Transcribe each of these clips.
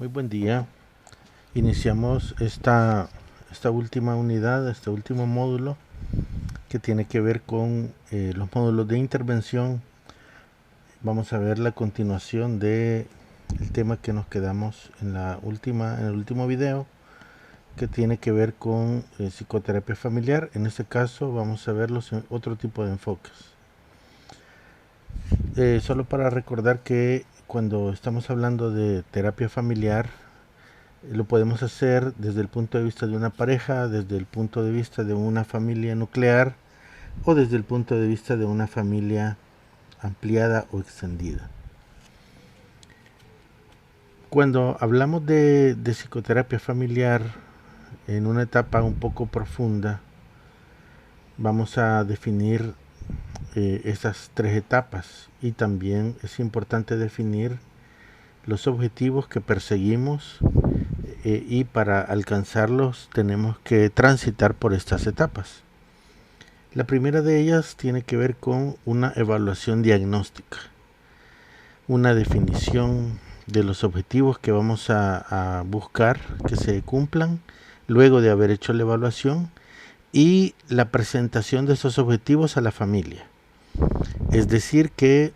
Muy buen día. Iniciamos esta última unidad, este último módulo que tiene que ver con los módulos de intervención. Vamos a ver la continuación de el tema que nos quedamos en el último video, que tiene que ver con psicoterapia familiar. En este caso vamos a ver otro tipo de enfoques. Solo para recordar que cuando estamos hablando de terapia familiar, lo podemos hacer desde el punto de vista de una pareja, desde el punto de vista de una familia nuclear o desde el punto de vista de una familia ampliada o extendida. Cuando hablamos de psicoterapia familiar en una etapa un poco profunda, vamos a definir esas tres etapas, y también es importante definir los objetivos que perseguimos, y para alcanzarlos tenemos que transitar por estas etapas. La primera de ellas tiene que ver con una evaluación diagnóstica, una definición de los objetivos que vamos a buscar que se cumplan luego de haber hecho la evaluación, y la presentación de esos objetivos a la familia. Es decir, que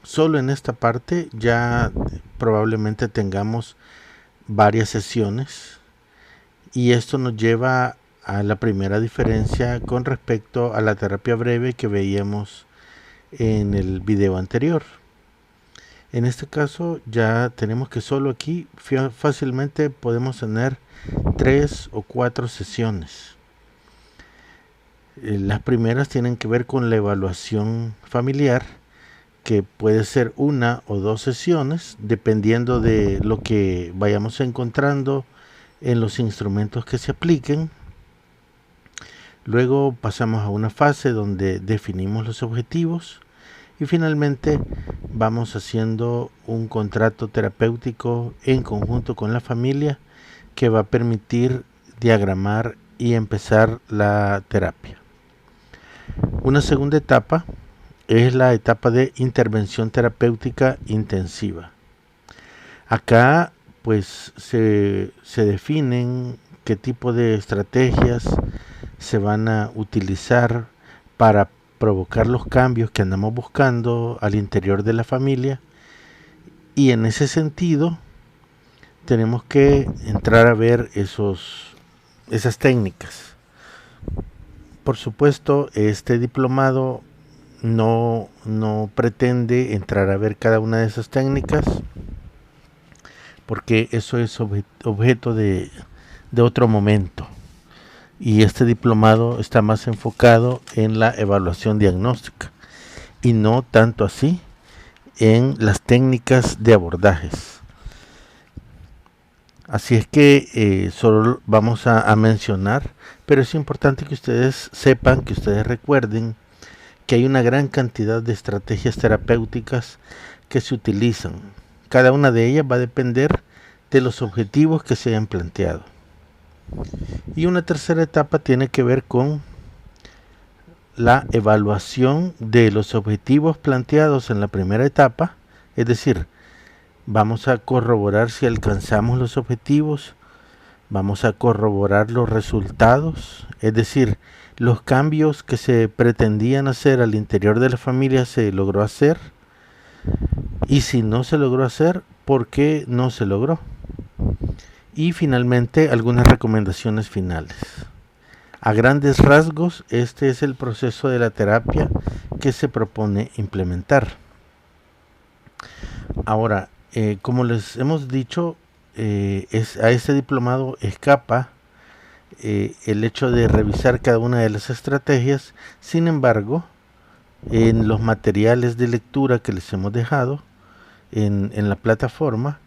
solo en esta parte ya probablemente tengamos varias sesiones, y esto nos lleva a la primera diferencia con respecto a la terapia breve que veíamos en el video anterior. En este caso ya tenemos que solo aquí fácilmente podemos tener 3 o 4 sesiones. Las primeras tienen que ver con la evaluación familiar, que puede ser 1 o 2 sesiones dependiendo de lo que vayamos encontrando en los instrumentos que se apliquen. Luego pasamos a una fase donde definimos los objetivos, y finalmente vamos haciendo un contrato terapéutico en conjunto con la familia que va a permitir diagramar y empezar la terapia. Una segunda etapa es la etapa de intervención terapéutica intensiva. Acá pues se definen qué tipo de estrategias se van a utilizar para provocar los cambios que andamos buscando al interior de la familia, y en ese sentido tenemos que entrar a ver esas técnicas. Por supuesto, este diplomado no pretende entrar a ver cada una de esas técnicas, porque eso es objeto de otro momento, y este diplomado está más enfocado en la evaluación diagnóstica y no tanto así en las técnicas de abordajes. Así es que solo vamos a mencionar, pero es importante que ustedes sepan, que ustedes recuerden que hay una gran cantidad de estrategias terapéuticas que se utilizan. Cada una de ellas va a depender de los objetivos que se hayan planteado. Y una tercera etapa tiene que ver con la evaluación de los objetivos planteados en la primera etapa, es decir, vamos a corroborar si alcanzamos los objetivos, vamos a corroborar los resultados, es decir, los cambios que se pretendían hacer al interior de la familia se logró hacer, y si no se logró hacer, ¿por qué no se logró? Y finalmente algunas recomendaciones finales. A grandes rasgos, este es el proceso de la terapia que se propone implementar. Ahora, como les hemos dicho, a este diplomado escapa el hecho de revisar cada una de las estrategias. Sin embargo, en los materiales de lectura que les hemos dejado en la plataforma,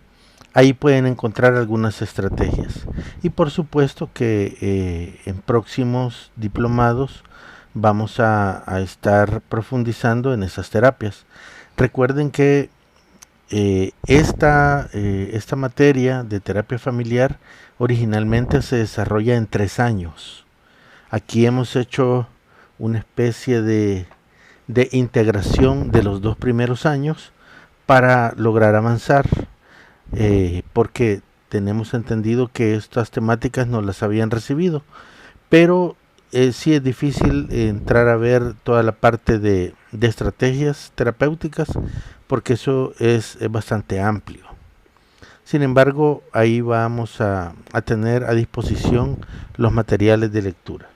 ahí pueden encontrar algunas estrategias. Y por supuesto que en próximos diplomados vamos a estar profundizando en esas terapias. Recuerden que esta materia de terapia familiar originalmente se desarrolla en 3 años. Aquí hemos hecho una especie de integración de los 2 primeros años para lograr avanzar porque tenemos entendido que estas temáticas no las habían recibido, pero sí es difícil entrar a ver toda la parte de estrategias terapéuticas, porque eso es bastante amplio. Sin embargo, ahí vamos a tener a disposición los materiales de lectura.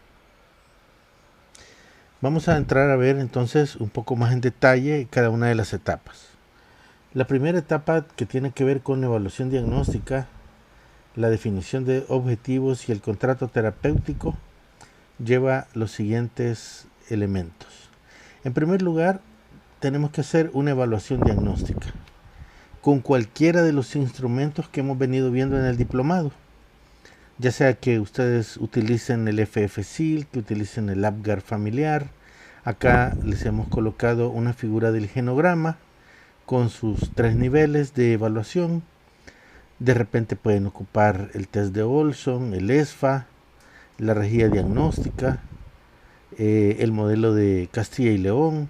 Vamos a entrar a ver entonces un poco más en detalle cada una de las etapas. La primera etapa, que tiene que ver con la evaluación diagnóstica, la definición de objetivos y el contrato terapéutico, lleva los siguientes elementos. En primer lugar, tenemos que hacer una evaluación diagnóstica con cualquiera de los instrumentos que hemos venido viendo en el diplomado, ya sea que ustedes utilicen el FFSIL, que utilicen el APGAR familiar. Acá les hemos colocado una figura del genograma con sus 3 niveles de evaluación. De repente pueden ocupar el test de Olson, el ESFA, la rejilla diagnóstica, el modelo de Castilla y León,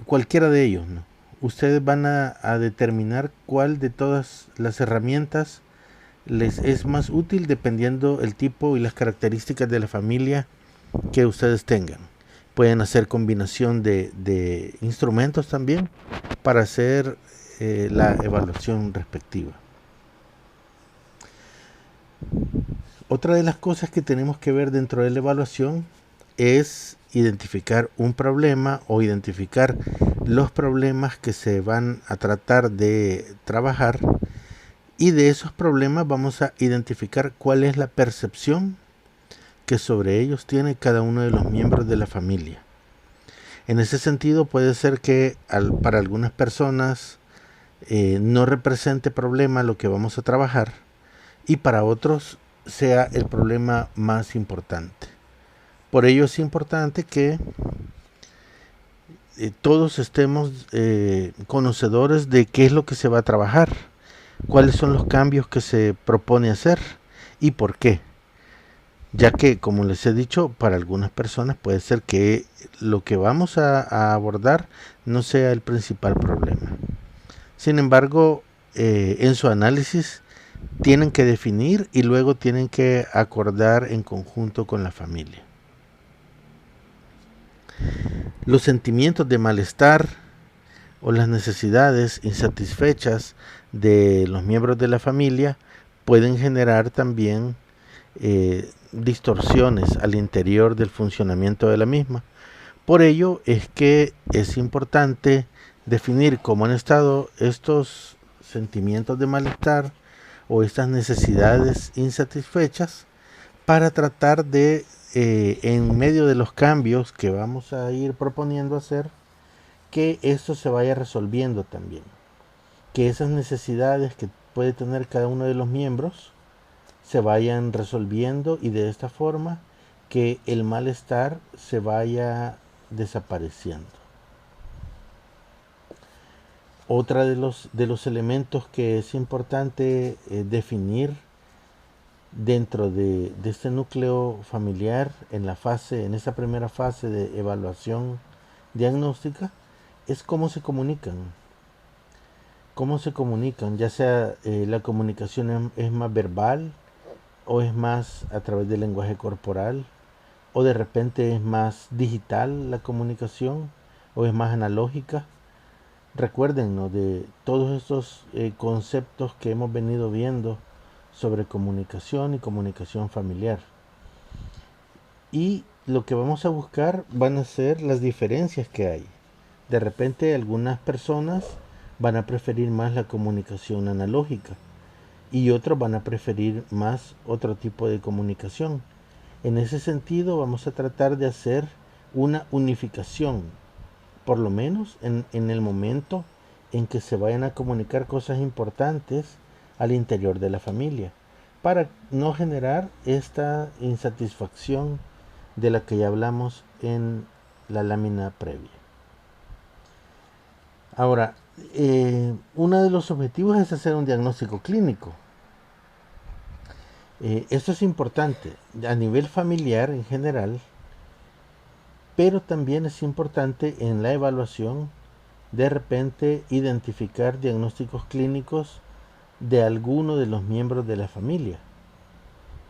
cualquiera de ellos, ¿no? Ustedes van a determinar cuál de todas las herramientas les es más útil dependiendo el tipo y las características de la familia que ustedes tengan. Pueden hacer combinación de instrumentos también para hacer la evaluación respectiva. Otra de las cosas que tenemos que ver dentro de la evaluación es identificar un problema o identificar los problemas que se van a tratar de trabajar, y de esos problemas vamos a identificar cuál es la percepción que sobre ellos tiene cada uno de los miembros de la familia. En ese sentido, puede ser que para algunas personas no represente problema lo que vamos a trabajar, y para otros sea el problema más importante. Por ello es importante que todos estemos conocedores de qué es lo que se va a trabajar, cuáles son los cambios que se propone hacer y por qué. Ya que, como les he dicho, para algunas personas puede ser que lo que vamos a abordar no sea el principal problema. Sin embargo, en su análisis tienen que definir y luego tienen que acordar en conjunto con la familia. Los sentimientos de malestar o las necesidades insatisfechas de los miembros de la familia pueden generar también distorsiones al interior del funcionamiento de la misma. Por ello es que es importante definir cómo han estado estos sentimientos de malestar o estas necesidades insatisfechas, para tratar de, en medio de los cambios que vamos a ir proponiendo hacer, que esto se vaya resolviendo también. Que esas necesidades que puede tener cada uno de los miembros se vayan resolviendo, y de esta forma que el malestar se vaya desapareciendo. Otra de los elementos que es importante definir dentro de este núcleo familiar en esa primera fase de evaluación diagnóstica, es cómo se comunican. Cómo se comunican, ya sea la comunicación es más verbal, o es más a través del lenguaje corporal, o de repente es más digital la comunicación, o es más analógica. Recuerden, ¿no?, de todos estos conceptos que hemos venido viendo sobre comunicación y comunicación familiar. Y lo que vamos a buscar van a ser las diferencias que hay. De repente algunas personas van a preferir más la comunicación analógica y otros van a preferir más otro tipo de comunicación. En ese sentido vamos a tratar de hacer una unificación, por lo menos en el momento en que se vayan a comunicar cosas importantes al interior de la familia, para no generar esta insatisfacción de la que ya hablamos en la lámina previa. Ahora, uno de los objetivos es hacer un diagnóstico clínico. Esto es importante a nivel familiar en general, pero también es importante en la evaluación de repente identificar diagnósticos clínicos de alguno de los miembros de la familia.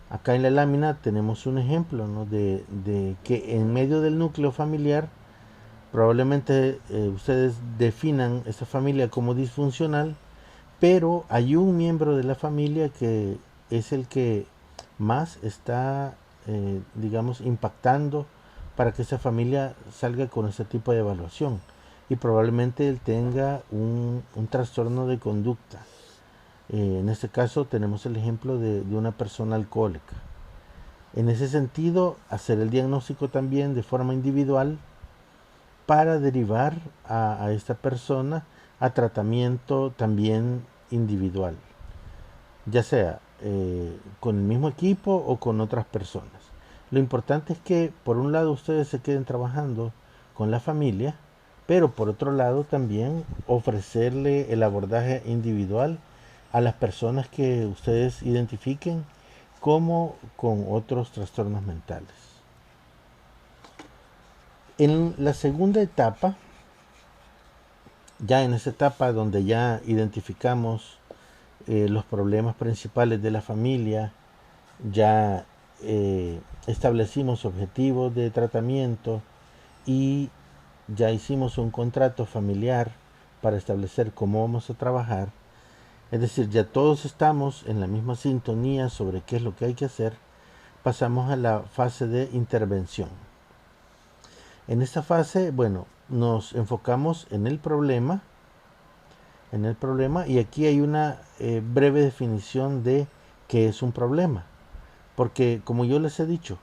Acá en la lámina tenemos un ejemplo, ¿no?, de que en medio del núcleo familiar probablemente ustedes definan esa familia como disfuncional, pero hay un miembro de la familia que es el que más está, digamos, impactando para que esa familia salga con ese tipo de evaluación. Y probablemente él tenga un trastorno de conducta. En este caso tenemos el ejemplo de una persona alcohólica. En ese sentido, hacer el diagnóstico también de forma individual para derivar a esta persona a tratamiento también individual, ya sea con el mismo equipo o con otras personas. Lo importante es que por un lado ustedes se queden trabajando con la familia, pero por otro lado también ofrecerle el abordaje individual a las personas que ustedes identifiquen como con otros trastornos mentales. En la segunda etapa, ya en esa etapa donde ya identificamos los problemas principales de la familia, ya establecimos objetivos de tratamiento y ya hicimos un contrato familiar para establecer cómo vamos a trabajar, es decir, ya todos estamos en la misma sintonía sobre qué es lo que hay que hacer, pasamos a la fase de intervención. En esta fase, bueno, nos enfocamos en el problema, y aquí hay una breve definición de qué es un problema. Porque, como yo les he dicho,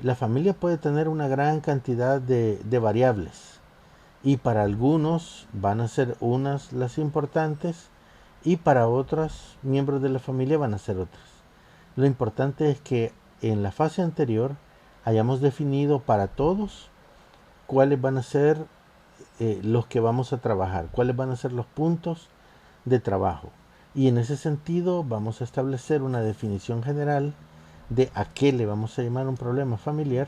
la familia puede tener una gran cantidad de variables y para algunos van a ser unas las importantes y para otros miembros de la familia van a ser otras. Lo importante es que en la fase anterior hayamos definido para todos cuáles van a ser los que vamos a trabajar, cuáles van a ser los puntos de trabajo. Y en ese sentido vamos a establecer una definición general de a qué le vamos a llamar un problema familiar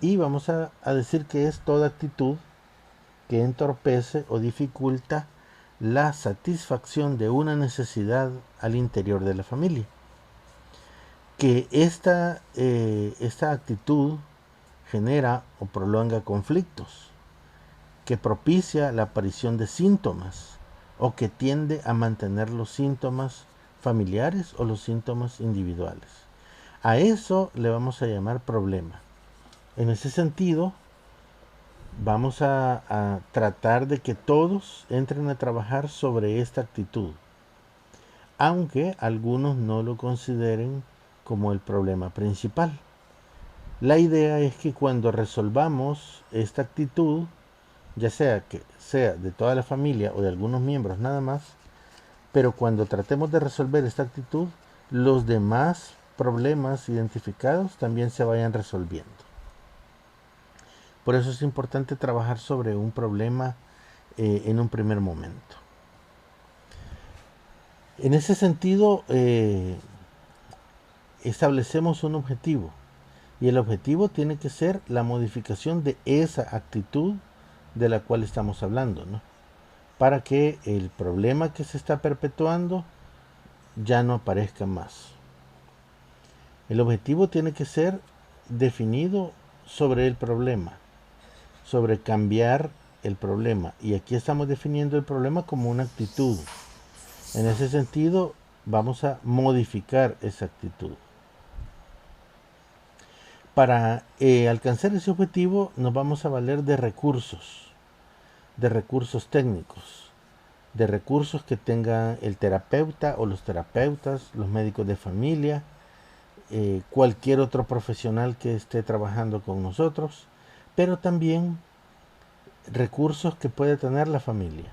y vamos a decir que es toda actitud que entorpece o dificulta la satisfacción de una necesidad al interior de la familia. Que esta actitud genera o prolonga conflictos, que propicia la aparición de síntomas o que tiende a mantener los síntomas familiares o los síntomas individuales. A eso le vamos a llamar problema. En ese sentido, vamos a tratar de que todos entren a trabajar sobre esta actitud, aunque algunos no lo consideren como el problema principal. La idea es que cuando resolvamos esta actitud, ya sea que sea de toda la familia o de algunos miembros nada más, pero cuando tratemos de resolver esta actitud, los demás problemas identificados también se vayan resolviendo. Por eso es importante trabajar sobre un problema en un primer momento. En ese sentido, establecemos un objetivo y el objetivo tiene que ser la modificación de esa actitud de la cual estamos hablando, ¿no?, para que el problema que se está perpetuando ya no aparezca más. El objetivo tiene que ser definido sobre el problema, sobre cambiar el problema. Y aquí estamos definiendo el problema como una actitud. En ese sentido, vamos a modificar esa actitud. Para alcanzar ese objetivo nos vamos a valer de recursos técnicos, de recursos que tenga el terapeuta o los terapeutas, los médicos de familia, cualquier otro profesional que esté trabajando con nosotros, pero también recursos que puede tener la familia.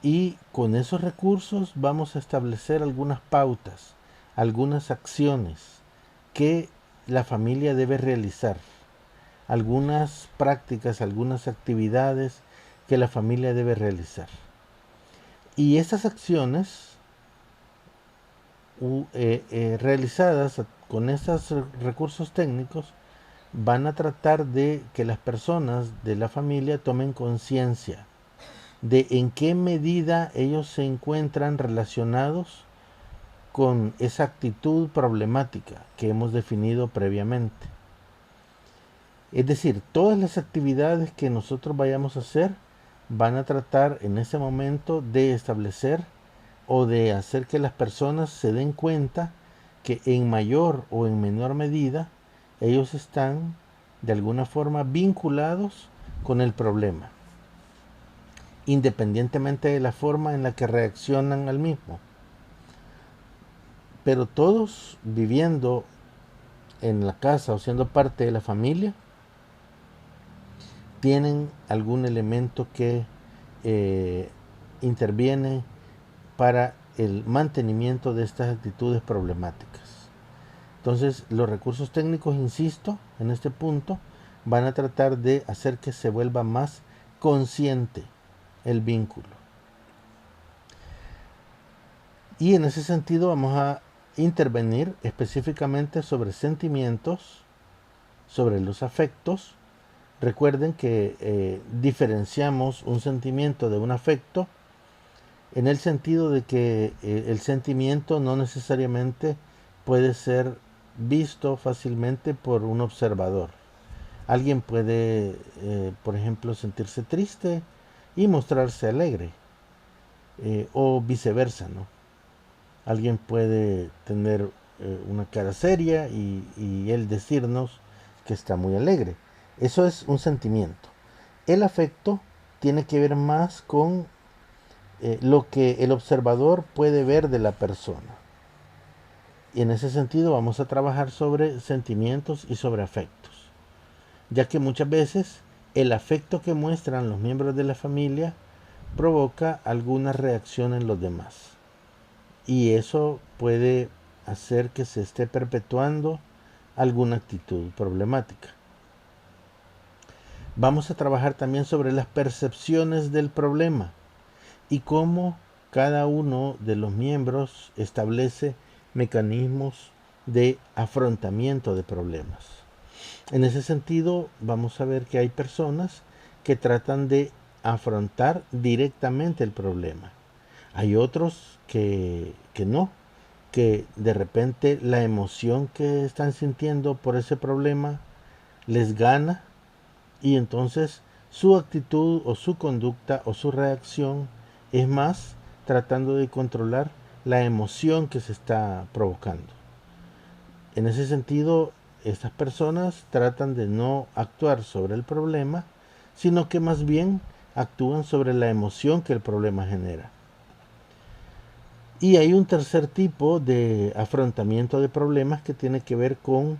Y con esos recursos vamos a establecer algunas pautas, algunas acciones que la familia debe realizar, algunas prácticas, algunas actividades que la familia debe realizar. Y esas acciones realizadas con estos recursos técnicos van a tratar de que las personas de la familia tomen conciencia de en qué medida ellos se encuentran relacionados con esa actitud problemática que hemos definido previamente. Es decir, todas las actividades que nosotros vayamos a hacer van a tratar en ese momento de establecer o de hacer que las personas se den cuenta que en mayor o en menor medida ellos están de alguna forma vinculados con el problema, independientemente de la forma en la que reaccionan al mismo. Pero todos viviendo en la casa o siendo parte de la familia tienen algún elemento que interviene para el mantenimiento de estas actitudes problemáticas. Entonces, los recursos técnicos, insisto, en este punto, van a tratar de hacer que se vuelva más consciente el vínculo. Y en ese sentido vamos a intervenir específicamente sobre sentimientos, sobre los afectos. Recuerden que diferenciamos un sentimiento de un afecto en el sentido de que el sentimiento no necesariamente puede ser visto fácilmente por un observador. Alguien puede, por ejemplo, sentirse triste y mostrarse alegre, o viceversa, ¿no? Alguien puede tener una cara seria y él decirnos que está muy alegre. Eso es un sentimiento. El afecto tiene que ver más con lo que el observador puede ver de la persona. Y en ese sentido vamos a trabajar sobre sentimientos y sobre afectos, ya que muchas veces el afecto que muestran los miembros de la familia provoca alguna reacción en los demás. Y eso puede hacer que se esté perpetuando alguna actitud problemática. Vamos a trabajar también sobre las percepciones del problema y cómo cada uno de los miembros establece mecanismos de afrontamiento de problemas. En ese sentido, vamos a ver que hay personas que tratan de afrontar directamente el problema. Hay otros que no, que de repente la emoción que están sintiendo por ese problema les gana y entonces su actitud o su conducta o su reacción es más tratando de controlar la emoción que se está provocando. En ese sentido, estas personas tratan de no actuar sobre el problema, sino que más bien actúan sobre la emoción que el problema genera. Y hay un tercer tipo de afrontamiento de problemas que tiene que ver con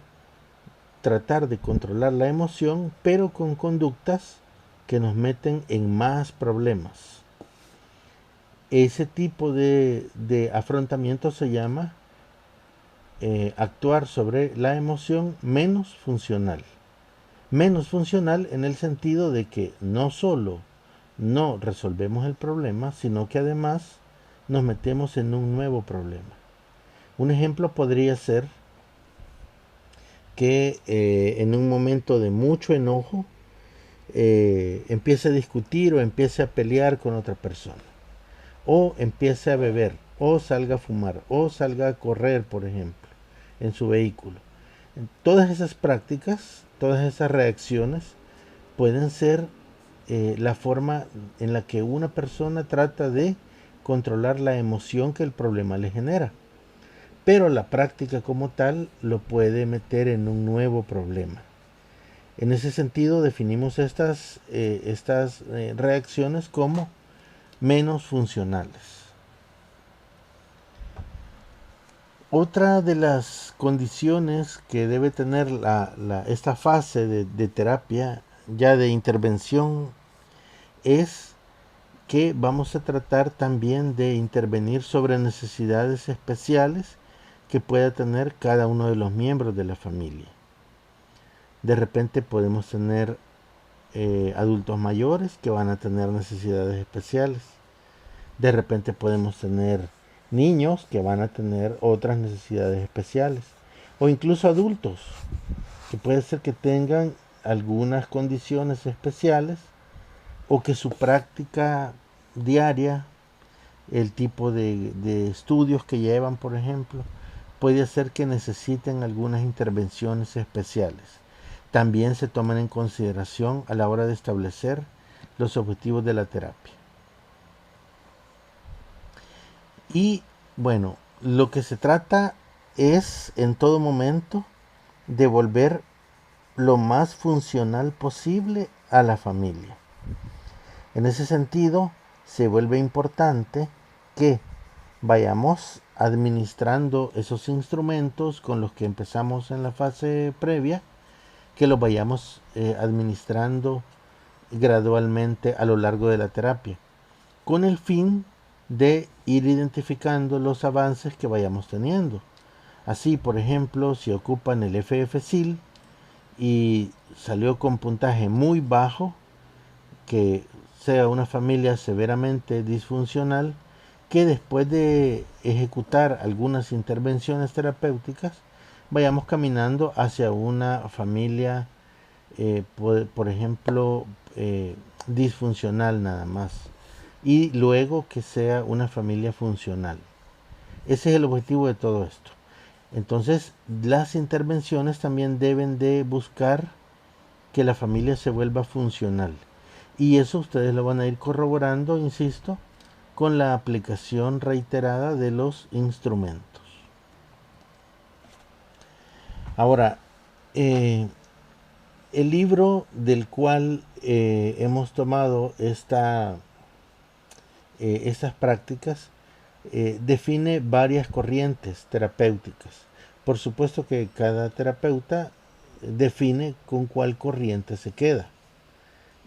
tratar de controlar la emoción, pero con conductas que nos meten en más problemas. Ese tipo de afrontamiento se llama actuar sobre la emoción menos funcional. Menos funcional en el sentido de que no solo no resolvemos el problema, sino que además nos metemos en un nuevo problema. Un ejemplo podría ser que en un momento de mucho enojo empiece a discutir o empiece a pelear con otra persona, o empiece a beber, o salga a fumar, o salga a correr, por ejemplo, en su vehículo. Todas esas prácticas, todas esas reacciones pueden ser la forma en la que una persona trata de controlar la emoción que el problema le genera. Pero la práctica como tal lo puede meter en un nuevo problema. En ese sentido definimos estas reacciones como menos funcionales. Otra de las condiciones que debe tener esta fase de terapia, ya de intervención, es que vamos a tratar también de intervenir sobre necesidades especiales que pueda tener cada uno de los miembros de la familia. De repente podemos tener adultos mayores que van a tener necesidades especiales. De repente podemos tener niños que van a tener otras necesidades especiales. O incluso adultos que puede ser que tengan algunas condiciones especiales o que su práctica diaria, el tipo de estudios que llevan, por ejemplo, puede hacer que necesiten algunas intervenciones especiales. También se toman en consideración a la hora de establecer los objetivos de la terapia. Y bueno, lo que se trata es en todo momento de volver lo más funcional posible a la familia. En ese sentido, se vuelve importante que vayamos administrando esos instrumentos con los que empezamos en la fase previa, que los vayamos administrando gradualmente a lo largo de la terapia, con el fin de ir identificando los avances que vayamos teniendo. Así, por ejemplo, si ocupan el FFSIL y salió con puntaje muy bajo, que sea una familia severamente disfuncional, que después de ejecutar algunas intervenciones terapéuticas vayamos caminando hacia una familia, por ejemplo, disfuncional nada más, y luego que sea una familia funcional. Ese es el objetivo de todo esto. Entonces, las intervenciones también deben de buscar que la familia se vuelva funcional. Y eso ustedes lo van a ir corroborando, insisto, con la aplicación reiterada de los instrumentos. Ahora, el libro del cual hemos tomado estas prácticas define varias corrientes terapéuticas. Por supuesto que cada terapeuta define con cuál corriente se queda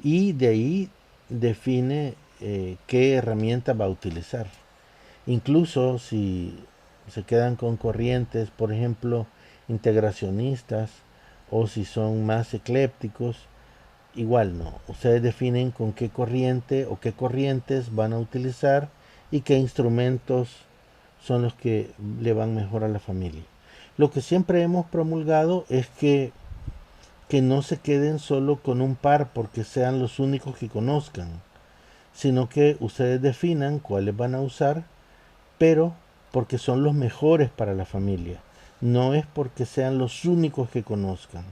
y de ahí define qué herramienta va a utilizar. Incluso si se quedan con corrientes, por ejemplo, integracionistas, o si son más eclépticos, igual no. Ustedes definen con qué corriente o qué corrientes van a utilizar y qué instrumentos son los que le van mejor a la familia. Lo que siempre hemos promulgado es que no se queden solo con un par porque sean los únicos que conozcan, sino que ustedes definan cuáles van a usar, pero porque son los mejores para la familia, no es porque sean los únicos que conozcan.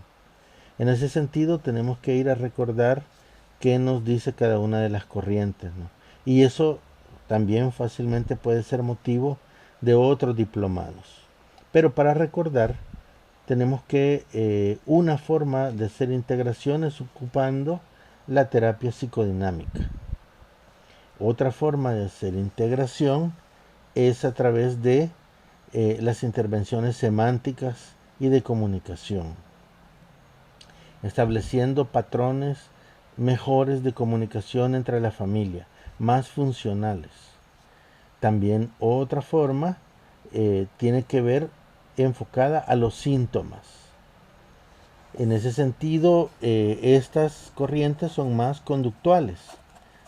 En ese sentido tenemos que ir a recordar qué nos dice cada una de las corrientes, ¿no? Y eso también fácilmente puede ser motivo de otros diplomados. Pero para recordar, tenemos que una forma de hacer integración es ocupando la terapia psicodinámica. Otra forma de hacer integración es a través de las intervenciones semánticas y de comunicación, estableciendo patrones mejores de comunicación entre la familia, más funcionales. También otra forma tiene que ver enfocada a los síntomas. En ese sentido, estas corrientes son más conductuales,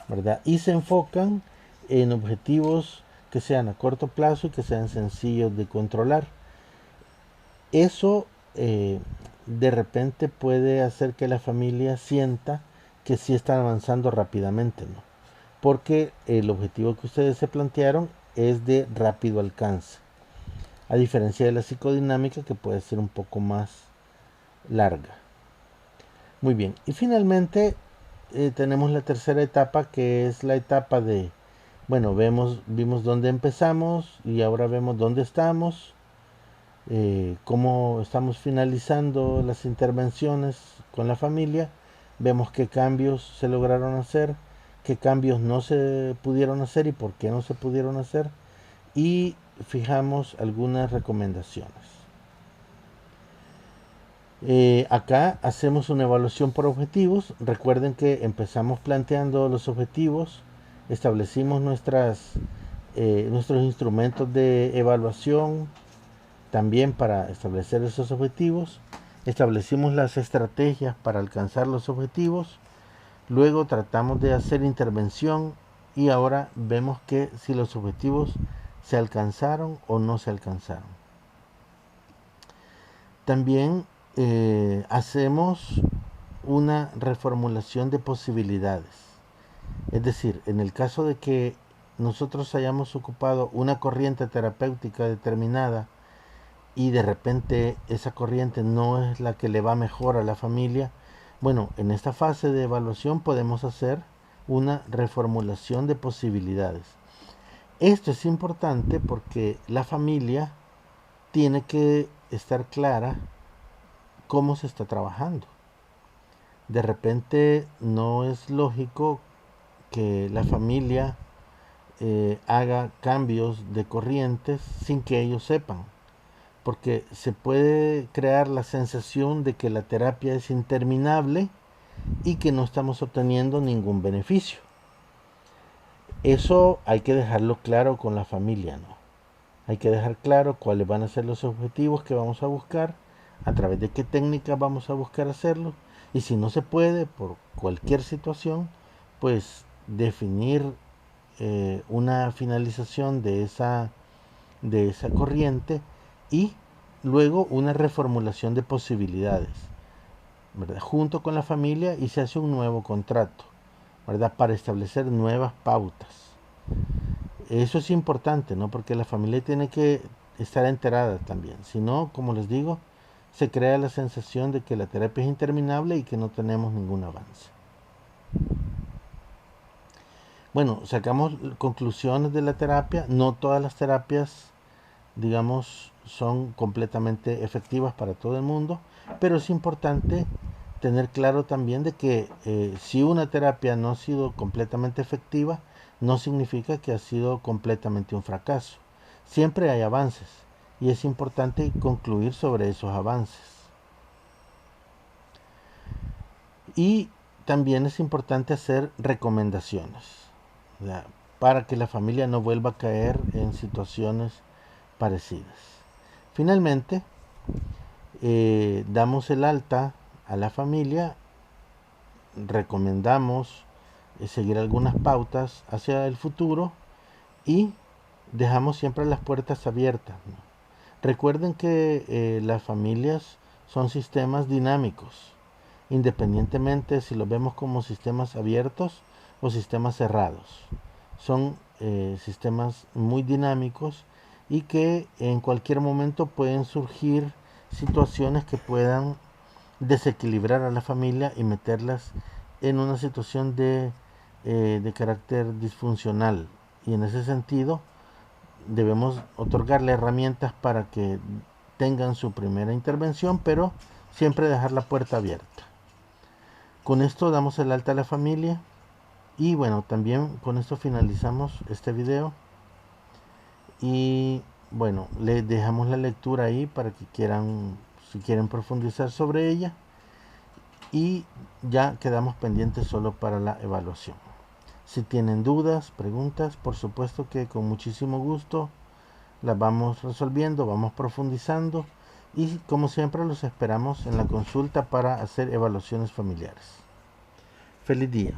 ¿verdad? Y se enfocan en objetivos que sean a corto plazo y que sean sencillos de controlar. Eso de repente puede hacer que la familia sienta que sí están avanzando rápidamente, ¿no? Porque el objetivo que ustedes se plantearon es de rápido alcance, a diferencia de la psicodinámica que puede ser un poco más larga. Muy bien, y finalmente tenemos la tercera etapa, que es la etapa de, bueno, vimos dónde empezamos y ahora vemos dónde estamos, cómo estamos finalizando las intervenciones con la familia, vemos qué cambios se lograron hacer, qué cambios no se pudieron hacer y por qué no se pudieron hacer, y fijamos algunas recomendaciones. Acá hacemos una evaluación por objetivos. Recuerden que empezamos planteando los objetivos, establecimos nuestros instrumentos de evaluación también para establecer esos objetivos, establecimos las estrategias para alcanzar los objetivos, luego tratamos de hacer intervención y ahora vemos que si los objetivos se alcanzaron o no se alcanzaron. También hacemos una reformulación de posibilidades. Es decir, en el caso de que nosotros hayamos ocupado una corriente terapéutica determinada y de repente esa corriente no es la que le va mejor a la familia, bueno, en esta fase de evaluación podemos hacer una reformulación de posibilidades. Esto es importante porque la familia tiene que estar clara cómo se está trabajando. De repente no es lógico que la familia haga cambios de corrientes sin que ellos sepan, porque se puede crear la sensación de que la terapia es interminable y que no estamos obteniendo ningún beneficio. Eso hay que dejarlo claro con la familia, ¿no? Hay que dejar claro cuáles van a ser los objetivos que vamos a buscar, a través de qué técnicas vamos a buscar hacerlo, y si no se puede por cualquier situación, pues definir una finalización de esa corriente y luego una reformulación de posibilidades, ¿verdad? Junto con la familia, y se hace un nuevo contrato, ¿verdad? Para establecer nuevas pautas. Eso es importante, ¿no? Porque la familia tiene que estar enterada también. Si no, como les digo, se crea la sensación de que la terapia es interminable y que no tenemos ningún avance. Bueno, sacamos conclusiones de la terapia. No todas las terapias, digamos, son completamente efectivas para todo el mundo, pero es importante tener claro también de que si una terapia no ha sido completamente efectiva, no significa que ha sido completamente un fracaso. Siempre hay avances y es importante concluir sobre esos avances. Y también es importante hacer recomendaciones, ¿verdad? Para que la familia no vuelva a caer en situaciones parecidas. Finalmente, damos el alta a la familia, recomendamos seguir algunas pautas hacia el futuro y dejamos siempre las puertas abiertas, ¿no? Recuerden que las familias son sistemas dinámicos, independientemente si los vemos como sistemas abiertos o sistemas cerrados. Son sistemas muy dinámicos y que en cualquier momento pueden surgir situaciones que puedan desequilibrar a la familia y meterlas en una situación de carácter disfuncional. Y en ese sentido debemos otorgarle herramientas para que tengan su primera intervención, pero siempre dejar la puerta abierta. Con esto damos el alta a la familia y bueno, también con esto finalizamos este video y bueno, les dejamos la lectura ahí para que quieran, si quieren profundizar sobre ella, y ya quedamos pendientes solo para la evaluación. Si tienen dudas, preguntas, por supuesto que con muchísimo gusto las vamos resolviendo, vamos profundizando y como siempre los esperamos en la consulta para hacer evaluaciones familiares. Feliz día.